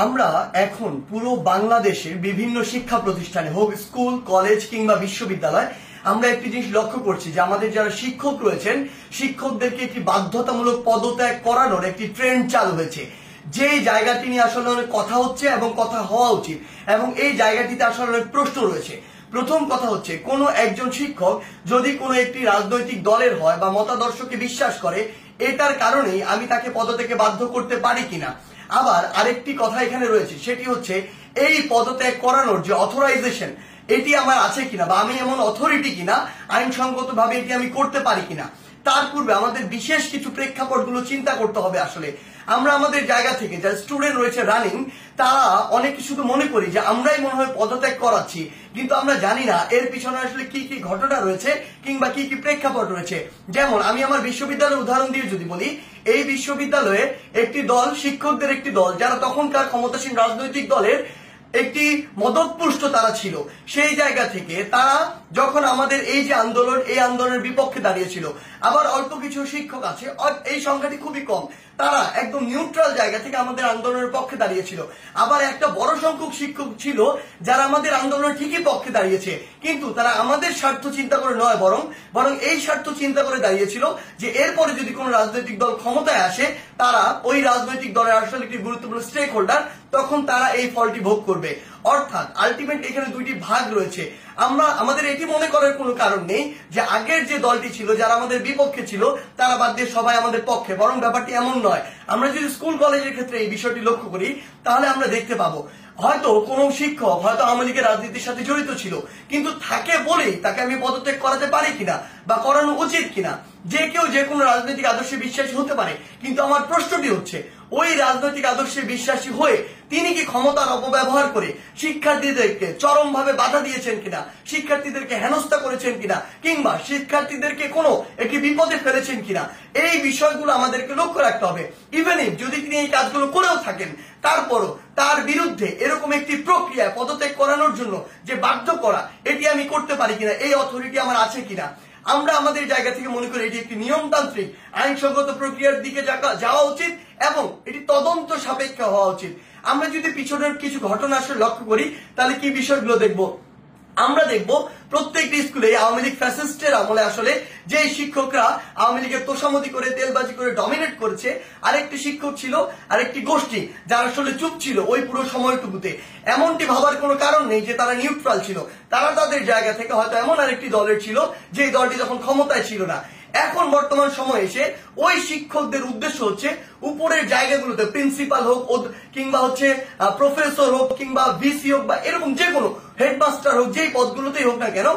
আমরা এখন পুরো বাংলাদেশের বিভিন্ন শিক্ষা প্রতিষ্ঠানে হোক স্কুল কলেজ কিংবা বিশ্ববিদ্যালয় আমরা একটি জিনিস লক্ষ্য করছি যে আমাদের যারা শিক্ষক রয়েছেন শিক্ষকদেরকে একটি বাধ্যতামূলক পদত্যাগ করানোর একটি ট্রেন্ড চালু হয়েছে। যে জায়গাটি নিয়ে আসলে অনেক কথা হচ্ছে এবং কথা হওয়া উচিত এবং এই জায়গাটিতে আসলে অনেক প্রশ্ন রয়েছে। প্রথম কথা হচ্ছে কোন একজন শিক্ষক যদি কোনো একটি রাজনৈতিক দলের হয় বা মতাদর্শকে বিশ্বাস করে এটার কারণেই আমি তাকে পদত্যাগে বাধ্য করতে পারি কিনা। আবার আরেকটি কথা এখানে রয়েছে, সেটি হচ্ছে এই পদত্যাগ করানোর যে অথরাইজেশন এটি আমার আছে কিনা বা আমি এমন অথরিটি কিনা আইনসঙ্গত ভাবে এটি আমি করতে পারি কিনা। তার পূর্বে আমাদের বিশেষ কিছু প্রেক্ষাপটগুলো চিন্তা করতে হবে। আসলে আমরা আমাদের জায়গা থেকে যারা স্টুডেন্ট রয়েছে রানিং তারা অনেকে শুধু মনে করি যে আমরাই মনে হয় পদত্যাগ করাচ্ছি, কিন্তু আমরা জানি না এর পিছনে আসলে কি কি ঘটনা রয়েছে কিংবা কি কি প্রেক্ষাপট রয়েছে। যেমন আমি আমার বিশ্ববিদ্যালয়ের উদাহরণ দিয়ে যদি বলি, এই বিশ্ববিদ্যালয়ে একটি দল শিক্ষকদের একটি দল যারা তখনকার ক্ষমতাসীন রাজনৈতিক দলের একটি মদতপুষ্ট তারা ছিল। সেই জায়গা থেকে তারা যখন আমাদের এই যে আন্দোলন এই আন্দোলনের বিপক্ষে দাঁড়িয়েছিল। আবার অল্প কিছু শিক্ষক আছে, এই সংখ্যাটি খুবই কম, তারা একদম নিউট্রাল জায়গা থেকে আমাদের আন্দোলনের পক্ষে দাঁড়িয়েছিল। আবার একটা বড় সংখ্যক শিক্ষক ছিল যারা আমাদের আন্দোলনের ঠিকই পক্ষে দাঁড়িয়েছে, কিন্তু তারা আমাদের স্বার্থ চিন্তা করে নয় বরং এই স্বার্থ চিন্তা করে দাঁড়িয়েছিল যে এরপরে যদি কোনো রাজনৈতিক দল ক্ষমতায় আসে তারা ওই রাজনৈতিক দলের আসলে একটি গুরুত্বপূর্ণ স্টেক হোল্ডার, তখন তারা এই ফলটি ভোগ করবে। অর্থাৎ আলটিমেট এখানে দুইটি ভাগ রয়েছে। আমাদের এটি মনে করার কোনো কারণ নেই যে আগের যে দলটি ছিল যারা আমাদের বিপক্ষে ছিল তারা বাদ দিয়ে সবাই আমাদের পক্ষে, বরং ব্যাপারটি এমন নয়। আমরা যদি স্কুল কলেজের ক্ষেত্রে এই বিষয়টি লক্ষ্য করি তাহলে আমরা দেখতে পাবো হয়তো কোনো শিক্ষক হয়তো আওয়ামী লীগের রাজনীতির সাথে জড়িত ছিল, কিন্তু থাকে বলেই তাকে আমি পদত্যাগ করাতে পারি কিনা বা করানো উচিত কিনা। যে কেউ যে কোনো রাজনৈতিক আদর্শে বিশ্বাসী হতে পারে, কিন্তু আমার প্রশ্নটি হচ্ছে ওই রাজনৈতিক আদর্শে বিশ্বাসী হয়ে তিনি কি ক্ষমতার অপব্যবহার করে শিক্ষার্থীদেরকে চরমভাবে বাধা দিয়েছেন কিনা, শিক্ষার্থীদেরকে হেনস্থা করেছেন কিনা, কিংবা শিক্ষার্থীদেরকে কোনো একটি বিপদে ফেলেছেন কিনা, এই বিষয়গুলো আমাদেরকে লক্ষ্য রাখতে হবে। ইভেন ইফ যদি তিনি এই কাজগুলো করেও থাকেন তারপরও তার বিরুদ্ধে এরকম একটি প্রক্রিয়া পদত্যাগ করানোর জন্য যে বাধ্য করা এটি আমি করতে পারি কিনা, এই অথরিটি আমার আছে কিনা। আমরা আমাদের জায়গা থেকে মনে করি এটি একটি নিয়মতান্ত্রিক আইনসঙ্গত প্রক্রিয়ার দিকে যাওয়া উচিত এবং এটি তদন্ত সাপেক্ষ হওয়া উচিত। আমরা যদি পিছনের কিছু ঘটনা আসলে লক্ষ্য করি তাহলে কি বিষয়গুলো দেখব। আমরা দেখব প্রত্যেকটি স্কুলে আওয়ামী লীগ ফ্যাসিস্টের আমলে আসলে যে শিক্ষকরা আওয়ামী লীগের তোষামতি করে তেলবাজি করে ডমিনেট করেছে, আরেকটি শিক্ষক ছিল আরেকটি গোষ্ঠী যারা আসলে চুপ ছিল ওই পুরো সময়টুকুতে। এমনটি ভাবার কোনো কারণ নেই যে তারা নিউট্রাল ছিল, তারা তাদের জায়গা থেকে হয়তো এমন আরেকটি দলের ছিল যে দলটি তখন ক্ষমতায় ছিল না। এখন বর্তমান সময়ে এসে ওই শিক্ষকদের উদ্দেশ্য হচ্ছে উপরের জায়গাগুলোতে প্রিন্সিপাল হোক কিংবা হচ্ছে প্রফেসর হোক কিংবা ভিসি হোক বা এরকম যে কোনো হেডমাস্টার হোক, যেই পদগুলোতেই হোক না কেন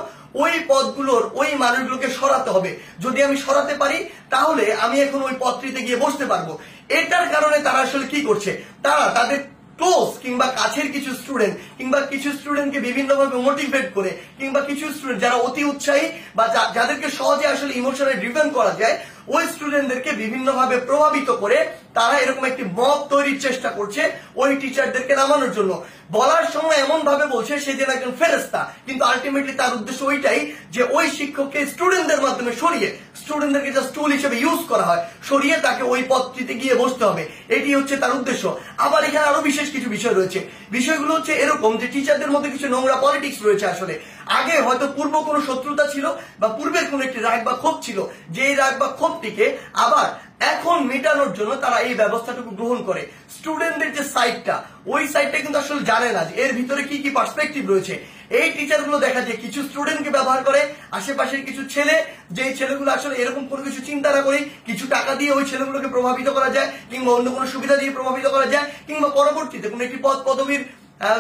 ওই পদগুলোর ওই মানুষগুলোকে সরাতে হবে। যদি আমি সরাতে পারি তাহলে আমি এখন ওই পদটিতে গিয়ে বসতে পারবো। এটার কারণে তারা আসলে কি করছে, তারা তাদের ক্লোজ কিংবা কাছের কিছু স্টুডেন্ট কিংবা কিছু স্টুডেন্টকে বিভিন্নভাবে মোটিভেট করে কিংবা কিছু স্টুডেন্ট যারা অতি উৎসাহী বা যাদেরকে সহজে আসলে ইমোশনালি ড্রিভেন করা যায় ওই স্টুডেন্টদেরকে বিভিন্নভাবে প্রভাবিত করে তারা এরকম একটি মব তৈরির চেষ্টা করছে ওই টিচারদেরকে নামানোর জন্য। বলার সময় এমন ভাবে বলছে সে যেন একজন ফেরেশতা, কিন্তু আলটিমেটলি তার উদ্দেশ্য ওইটাই যে ওই শিক্ষককে স্টুডেন্টদের মাধ্যমে সরিয়ে স্টুডেন্টদেরকে জাস্ট টুল হিসেবে ইউজ করা হয়, সরিয়ে তাকে ওই পদটিতে গিয়ে বসতে হবে, এটি হচ্ছে তার উদ্দেশ্য। আবার এখানে আরো বিশেষ কিছু বিষয় রয়েছে। বিষয়গুলো হচ্ছে এরকম যে টিচারদের মধ্যে কিছু নোংরা পলিটিক্স রয়েছে। আসলে আগে হয়তো পূর্ব কোনো শত্রুতা ছিল বা পূর্বের কোনো একটি রাগ বা ক্ষোভ ছিল, যে রাগ বা ক্ষোভটিকে আবার এখন মেটানোর জন্য তারা এই ব্যবস্থাটুকু গ্রহণ করে। স্টুডেন্টদের যে সাইডটা ওই সাইডটা কিন্তু আসলে জানে না যে এর ভিতরে কি কি পার্সপেক্টিভ রয়েছে। এই টিচারগুলো দেখা যায় কিছু স্টুডেন্টকে ব্যবহার করে, আশেপাশের কিছু ছেলে যেই ছেলেগুলো আসলে এরকম কোনো কিছু চিন্তা না করে কিছু টাকা দিয়ে ওই ছেলেগুলোকে প্রভাবিত করা যায় কিংবা অন্য কোনো সুবিধা দিয়ে প্রভাবিত করা যায় কিংবা পরবর্তীতে কোনো একটি পদ পদবীর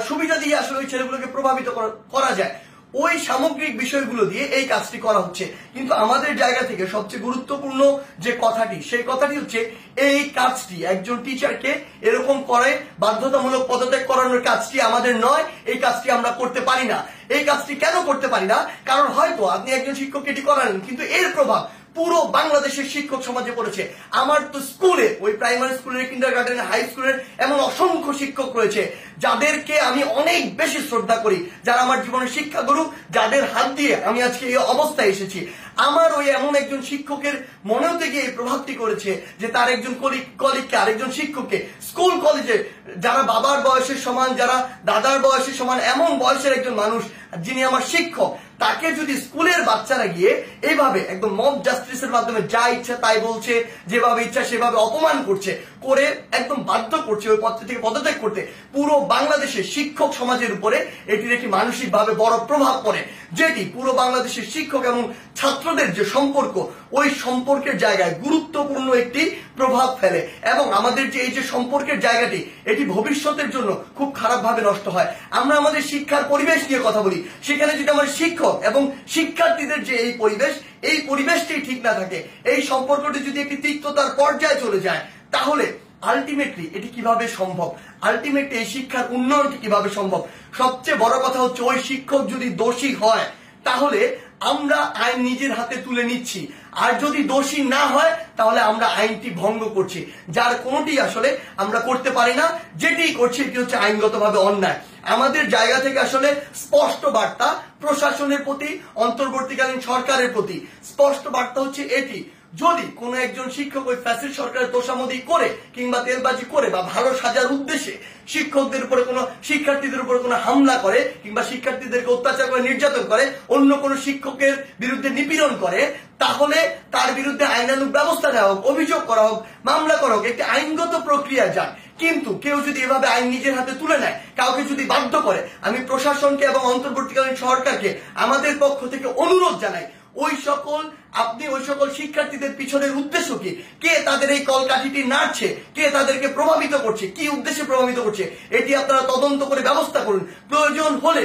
সুবিধা দিয়ে আসলে ওই ছেলেগুলোকে প্রভাবিত করা যায়। ওই সামগ্রিক বিষয়গুলো দিয়ে এই কাজটি করা হচ্ছে। কিন্তু আমাদের জায়গা থেকে সবচেয়ে গুরুত্বপূর্ণ যে কথাটি সেই কথাটি হচ্ছে এই কাজটি একজন টিচারকে এরকম করে বাধ্যতামূলক পদত্যাগ করানোর কাজটি আমাদের নয়, এই কাজটি আমরা করতে পারি না। এই কাজটি কেন করতে পারি না? কারণ হয়তো আপনি একজন শিক্ষককে এটি করালেন, কিন্তু এর প্রভাব পুরো বাংলাদেশের শিক্ষক সমাজে পড়েছে। আমার তো স্কুলে ওই প্রাইমারি স্কুলের কিন্ডারগার্টেনের হাই স্কুলের এমন অসংখ্য শিক্ষক রয়েছে যাদেরকে আমি অনেক বেশি শ্রদ্ধা করি, যারা আমার জীবনের শিক্ষা গুরু, যাদের হাত দিয়ে আমি আজকে এই অবস্থায় এসেছি। আমার ওই এমন একজন শিক্ষকের মনেও থেকে এই প্রভাবটি করেছে যে তার একজন কলিগকে আরেকজন শিক্ষককে স্কুল কলেজে যারা বাবার বয়সের সমান, যারা দাদার বয়সের সমান, এমন বয়সের একজন মানুষ যিনি আমার শিক্ষক, তাকে যদি স্কুলের বাচ্চারা গিয়ে এইভাবে একদম মব জাস্টিসের মাধ্যমে যা ইচ্ছা তাই বলছে, যেভাবে ইচ্ছা সেভাবে অপমান করছে, করে একদম বাধ্য করছে ওই পদ থেকে পদত্যাগ করতে, পুরো বাংলাদেশের শিক্ষক সমাজের উপরে এটির একটি মানসিকভাবে বড় প্রভাব পড়ে, যেটি পুরো বাংলাদেশের শিক্ষক এবং ছাত্রদের যে সম্পর্ক, ওই সম্পর্কের জায়গায় গুরুত্বপূর্ণ একটি প্রভাব ফেলে এবং আমাদের যে এই যে সম্পর্কের জায়গাটি, এটি ভবিষ্যতের জন্য খুব খারাপভাবে নষ্ট হয়। আমরা আমাদের শিক্ষার পরিবেশ নিয়ে কথা বলি, সেখানে যদি আমাদের শিক্ষক এবং শিক্ষার্থীদের যে এই পরিবেশটি ঠিক না থাকে, এই সম্পর্কটি যদি একটি তিক্ততার পর্যায়ে চলে যায়, তাহলে আলটিমেটলি এটি কিভাবে সম্ভব? আলটিমেটলি এই শিক্ষার উন্নয়নটি কিভাবে সম্ভব? সবচেয়ে বড় কথা হচ্ছে ওই শিক্ষক যদি দোষী হয় তাহলে আমরা আইন নিজের হাতে তুলে নিচ্ছি, আর যদি দোষী না হয় তাহলে আমরা আইনটি ভঙ্গ করছি, যার কোনোটি আসলে আমরা করতে পারি না। যেটি করছি এটি হচ্ছে আইনগতভাবে অন্যায়। আমাদের জায়গা থেকে আসলে স্পষ্ট বার্তা প্রশাসনের প্রতি, অন্তর্বর্তীকালীন সরকারের প্রতি স্পষ্ট বার্তা হচ্ছে এটি, যদি কোনো একজন শিক্ষক ওই ফ্যাসিস্ট সরকারের তোষামোদি করে কিংবা তেলবাজি করে বা ভালো সাজার উদ্দেশ্যে শিক্ষকদের উপরে কোনো শিক্ষার্থীদের উপরে কোনো হামলা করে কিংবা শিক্ষার্থীদেরকে অত্যাচার করে, নির্যাতন করে, অন্য কোনো শিক্ষকের বিরুদ্ধে নিপীড়ন করে, তাহলে তার বিরুদ্ধে আইনানুগ ব্যবস্থা নেওয়া হোক, অভিযোগ করা হোক, মামলা করা হোক, একটি আইনগত প্রক্রিয়া যাক। কিন্তু কেউ যদি এভাবে আইন নিজের হাতে তুলে নেয়, কাউকে যদি বাধ্য করে, আমি প্রশাসনকে এবং অন্তর্বর্তীকালীন সরকারকে আমাদের পক্ষ থেকে অনুরোধ জানাই, আপনি ওই সকল শিক্ষার্থীদের পিছনের উদ্দেশ্য কি, কে তাদের এই কলকাঠিটি নাড়ছে, কে তাদেরকে প্রভাবিত করছে, কি উদ্দেশ্যে প্রভাবিত করছে, এটি আপনারা তদন্ত করে ব্যবস্থা করুন। প্রয়োজন হলে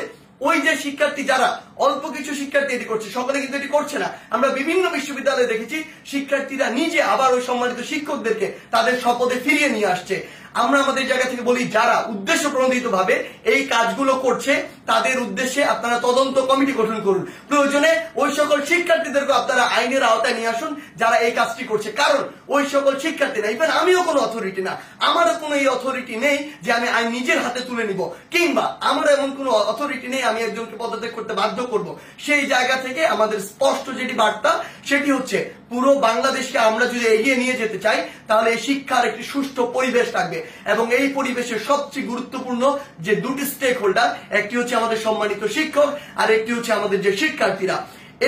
ওই যে শিক্ষার্থী, যারা অল্প কিছু শিক্ষার্থী এটি করছে, সকলে কিন্তু এটি করছে না, আমরা বিভিন্ন বিশ্ববিদ্যালয়ে দেখেছি শিক্ষার্থীরা নিজে আবার ওই সম্মানিত শিক্ষকদেরকে তাদের শপথে ফিরিয়ে নিয়ে আসছে। আমরা আমাদের জায়গা থেকে বলি, যারা উদ্দেশ্য প্রণোদিত ভাবে এই কাজগুলো করছে তাদের উদ্দেশ্যে আপনারা তদন্ত কমিটি গঠন করুন। প্রয়োজনে ওই সকল শিক্ষার্থীদেরকে আপনারা আইনের আওতায় নিয়ে আসুন যারা এই কাজটি করছে, কারণ ওই সকল শিক্ষার্থীরা, ইভেন আমিও কোনো অথরিটি না, আমারও কোনো এই অথরিটি নেই যে আমি আইন নিজের হাতে তুলে নিব, কিংবা আমার এমন কোনো অথরিটি নেই আমি একজনকে পদত্যাগ করতে বাধ্য করব। সেই জায়গা থেকে আমাদের স্পষ্ট যেটি বার্তা, সেটি হচ্ছে পুরো বাংলাদেশকে আমরা যদি এগিয়ে নিয়ে যেতে চাই তাহলে এই শিক্ষার একটি সুষ্ঠু পরিবেশ থাকবে, এবং এই পরিবেশের সবচেয়ে গুরুত্বপূর্ণ যে দুটি স্টেক হোল্ডার, একটি হচ্ছে আমাদের সম্মানিত শিক্ষক আর একটি হচ্ছে আমাদের যে শিক্ষার্থীরা।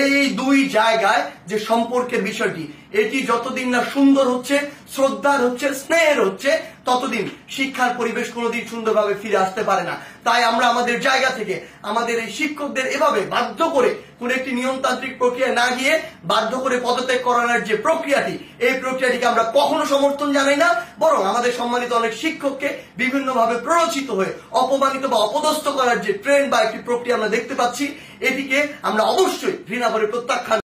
এই দুই জায়গায় যে সম্পর্কের বিষয়টি, এটি যতদিন না সুন্দর হচ্ছে, শ্রদ্ধার হচ্ছে, স্নেহের হচ্ছে, ততদিন শিক্ষার পরিবেশ কোনোদিন সুন্দরভাবে ফিরে আসতে পারে না। তাই আমরা আমাদের জায়গা থেকে আমাদের এই শিক্ষকদের এভাবে বাধ্য করে কোন একটি নিয়মতান্ত্রিক প্রক্রিয়া না গিয়ে বাধ্য করে পদত্যাগ করানোর যে প্রক্রিয়াটি, এই প্রক্রিয়াটিকে আমরা কখনো সমর্থন জানাই না, বরং আমাদের সম্মানিত অনেক শিক্ষককে বিভিন্নভাবে প্ররোচিত হয়ে অপমানিত বা অপদস্থ করার যে ট্রেন্ড বা একটি প্রক্রিয়া আমরা দেখতে পাচ্ছি, এটিকে আমরা অবশ্যই ঘৃণা করে প্রত্যাখ্যান